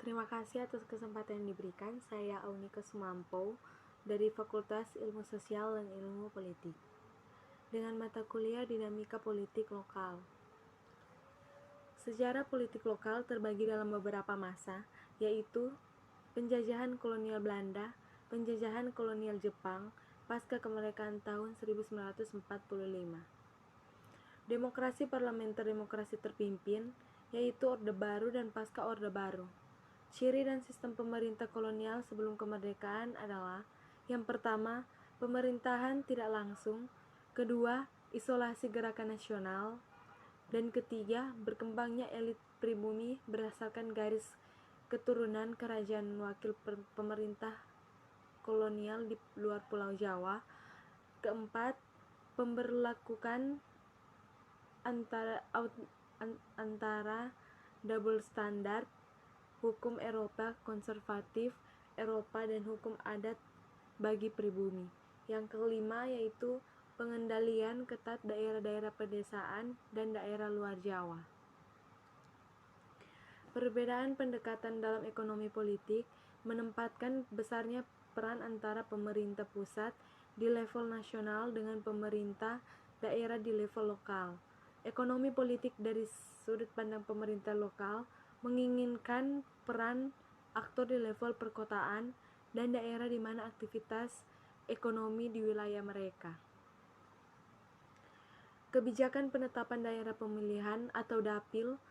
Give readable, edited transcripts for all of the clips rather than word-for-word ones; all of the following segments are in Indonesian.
Terima kasih atas kesempatan yang diberikan. Saya Aunika Sumampo dari Fakultas Ilmu Sosial dan Ilmu Politik dengan mata kuliah Dinamika Politik Lokal. Sejarah politik lokal terbagi dalam beberapa masa, yaitu penjajahan kolonial Belanda, penjajahan kolonial Jepang, pasca kemerdekaan tahun 1945. Demokrasi parlementer demokrasi terpimpin, yaitu Orde Baru dan pasca Orde Baru. Ciri dan sistem pemerintah kolonial sebelum kemerdekaan adalah: yang pertama, pemerintahan tidak langsung; kedua, isolasi gerakan nasional; dan ketiga, berkembangnya elit pribumi berdasarkan garis keturunan kerajaan wakil pemerintah kolonial di luar Pulau Jawa; keempat, pemberlakuan antara double standard, hukum Eropa konservatif Eropa dan hukum adat bagi pribumi. Yang kelima yaitu pengendalian ketat daerah-daerah pedesaan dan daerah luar Jawa. Perbedaan pendekatan dalam ekonomi politik menempatkan besarnya peran antara pemerintah pusat di level nasional dengan pemerintah daerah di level lokal. Ekonomi politik dari sudut pandang pemerintah lokal menginginkan peran aktor di level perkotaan dan daerah di mana aktivitas ekonomi di wilayah mereka. Kebijakan penetapan daerah pemilihan atau dapil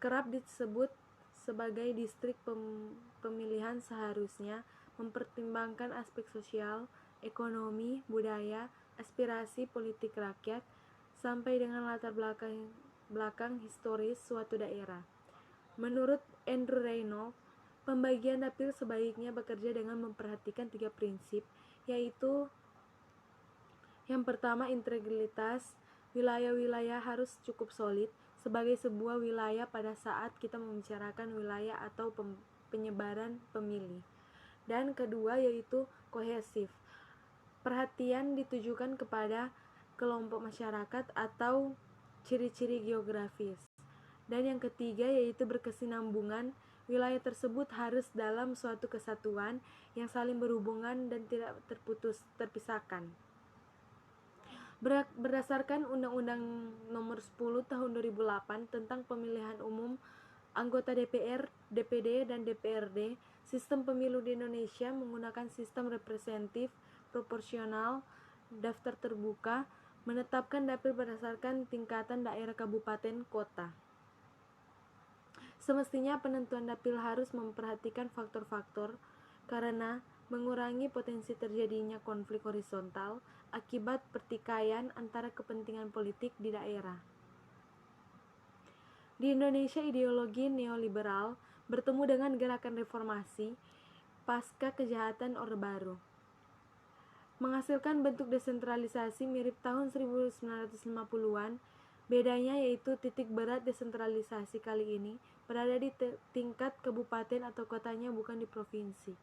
kerap disebut sebagai distrik pemilihan seharusnya mempertimbangkan aspek sosial, ekonomi, budaya, aspirasi politik rakyat, sampai dengan latar belakang historis suatu daerah. Menurut Andrew Reynolds, pembagian dapil sebaiknya bekerja dengan memperhatikan 3 prinsip, yaitu: yang pertama, integritas. Wilayah-wilayah harus cukup solid sebagai sebuah wilayah pada saat kita membicarakan wilayah atau penyebaran pemilih. Dan kedua yaitu kohesif. Perhatian ditujukan kepada kelompok masyarakat atau ciri-ciri geografis. Dan yang ketiga yaitu berkesinambungan. Wilayah tersebut harus dalam suatu kesatuan yang saling berhubungan dan tidak terpisahkan. Berdasarkan Undang-Undang Nomor 10 Tahun 2008 tentang Pemilihan Umum Anggota DPR, DPD, dan DPRD, sistem pemilu di Indonesia menggunakan sistem representatif proporsional daftar terbuka, menetapkan dapil berdasarkan tingkatan daerah kabupaten kota. Semestinya penentuan dapil harus memperhatikan faktor-faktor karena mengurangi potensi terjadinya konflik horizontal akibat pertikaian antara kepentingan politik di daerah. Di Indonesia, ideologi neoliberal bertemu dengan gerakan reformasi pasca kejahatan Orde Baru, menghasilkan bentuk desentralisasi mirip tahun 1950-an. Bedanya yaitu titik berat desentralisasi kali ini berada di tingkat kabupaten atau kotanya, bukan di provinsi.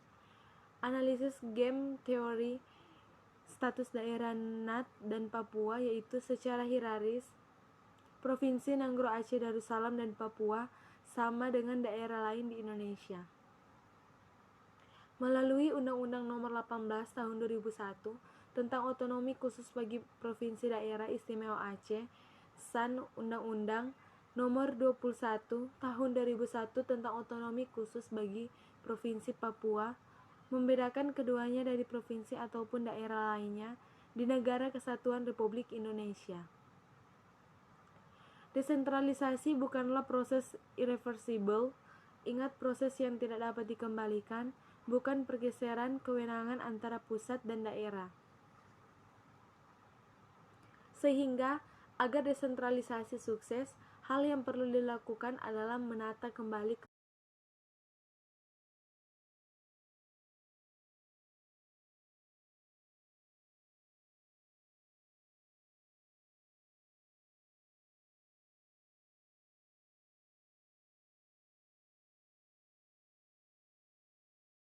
Analisis game teori status daerah NAT dan Papua, yaitu secara hierarkis Provinsi Nanggro Aceh Darussalam dan Papua sama dengan daerah lain di Indonesia. Melalui Undang-Undang Nomor 18 Tahun 2001 tentang otonomi khusus bagi Provinsi Daerah Istimewa Aceh, SAN Undang-Undang Nomor 21 Tahun 2001 tentang otonomi khusus bagi Provinsi Papua, membedakan keduanya dari provinsi ataupun daerah lainnya di Negara Kesatuan Republik Indonesia. Desentralisasi bukanlah proses irreversible. Ingat, proses yang tidak dapat dikembalikan, bukan pergeseran kewenangan antara pusat dan daerah. Sehingga, agar desentralisasi sukses, hal yang perlu dilakukan adalah menata kembali